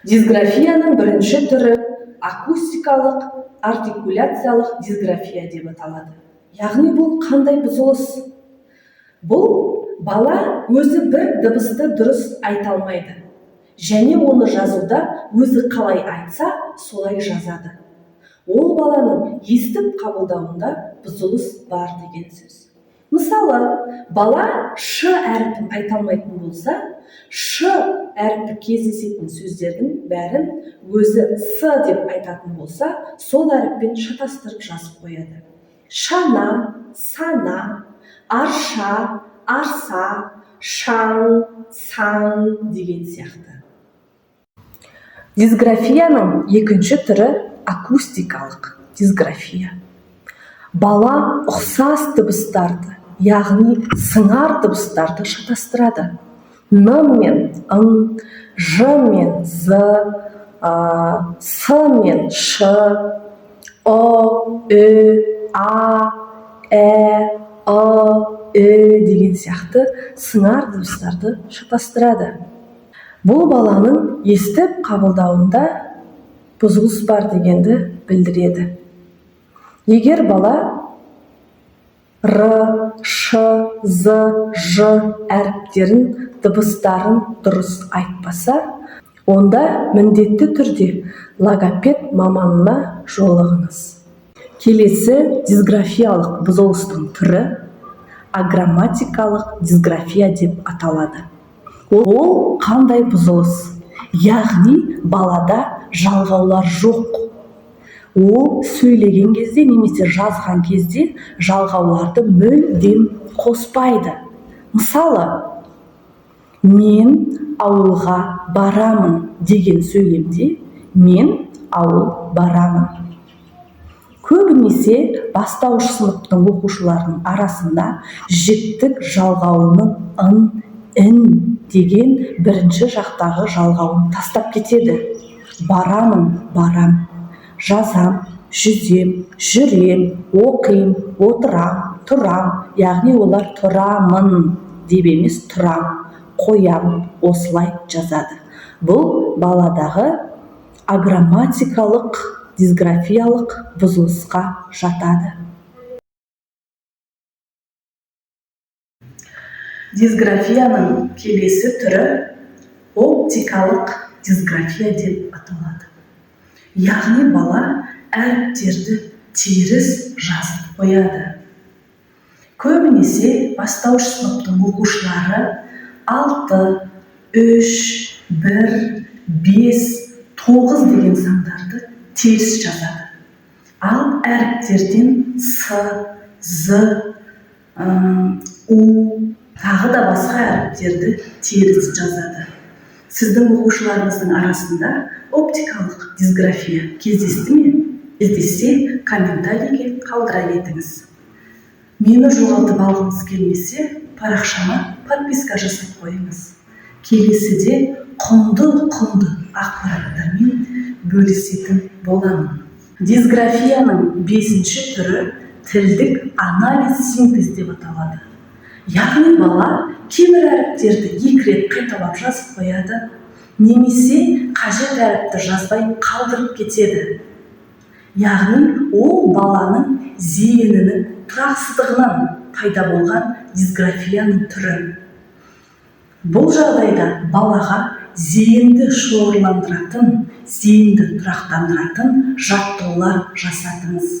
Дисграфияның бірінші түрі акустикалық артикуляциялық дисграфия деп аталады. Яғни бұл қандай бұзылыс? Бұл бала өзі бір дыбысты дұрыс айта алмайды. Және оны жазуда өзі қалай айтса, солай жазады. Ол баланың естіп қабылдауында бұзылыс бар деген сөз. Мысалы, бала ш әріпін айта алмайтын болса, ш әріпі кездесетін сөздердің бәрін өзі с деп айтатын болса, сол әріппен шатастырып жазып қояды. Шана, сана, арша, арса, шаң, саң деген сияқты. Дисграфияның екінші түрі акустикалық дисграфия. Бала ұқсас дыбыстарды, яғни сыңар дыбыстарды шатастырады. Н мен ың, ж мен з, с мен ш, о, ү, а, деген сияқты сыңар дыбыстарды шатастырады. Бұл баланың естіп қабылдауында бұзылыс бар дегенді білдіреді. Егер бала р, ш, з, ж әріптерін дыбыстарын дұрыс айтпаса, онда міндетті түрде логопед маманына жолығыңыз. Келесі дисграфиялық бұзылыстың түрі аграмматикалық дисграфия деп аталады. Ол қандай бұзылыс? Яғни балада жалғаулар жоқ. Ол сөйлеген кезде немесе жазған кезде жалғауларды мүлдем қоспайды. Мысалы, мен ауылға барамын деген сөйлемде мен ауыл барамын. Көбінесе бастауыш сыныптың оқушыларының арасында жіктік жалғауының ын, ін деген бірінші жақтағы жалғауын тастап кетеді. Барамын, барам. Жазам, жүзем, жүрем, оқим, отырам, тұрам, яғни олар тұрамын деп емес тұрам, қоям, осылай жазады. Бұл баладағы аграмматикалық дисграфиялық бұзылысқа жатады. Дисграфияның келесі түрі оптикалық дисграфия деп аталады. Яғни бала әріптерді теріс жазып қояды. Көбінесе бастауыш сыныптың оқушылары 6, 3, 1, 5, 9 деген сандарды теріс жазады. Ал әріптерден с, з, у, тағы да басқа әріптерді теріс жазады. Сіздің оқушыларыңыздың арасында оптикалық дисграфия кездесті ме? Кездессе, комментарийге қалдыра кетіңіз. Мені жоғалтып алғыңыз келмесе, парақшама подписка жасап қойыңыз. Келесіде құнды ақпараттармен бөлісетін боламын. Дисграфияның 5-ші түрі тілдік анализ синтез деп аталады. Яғни бала кейбір әріптерді 2 рет қайталап жазып қояды, немесе қажет әріпті жазбай қалдырып кетеді. Яғни ол баланың зейінінің тұрақсыздығынан пайда болған дисграфияның түрі. Бұл жағдайда балаға зейінді шоғырландыратын, зейінді тұрақтандыратын жаттығулар жасатыңыз.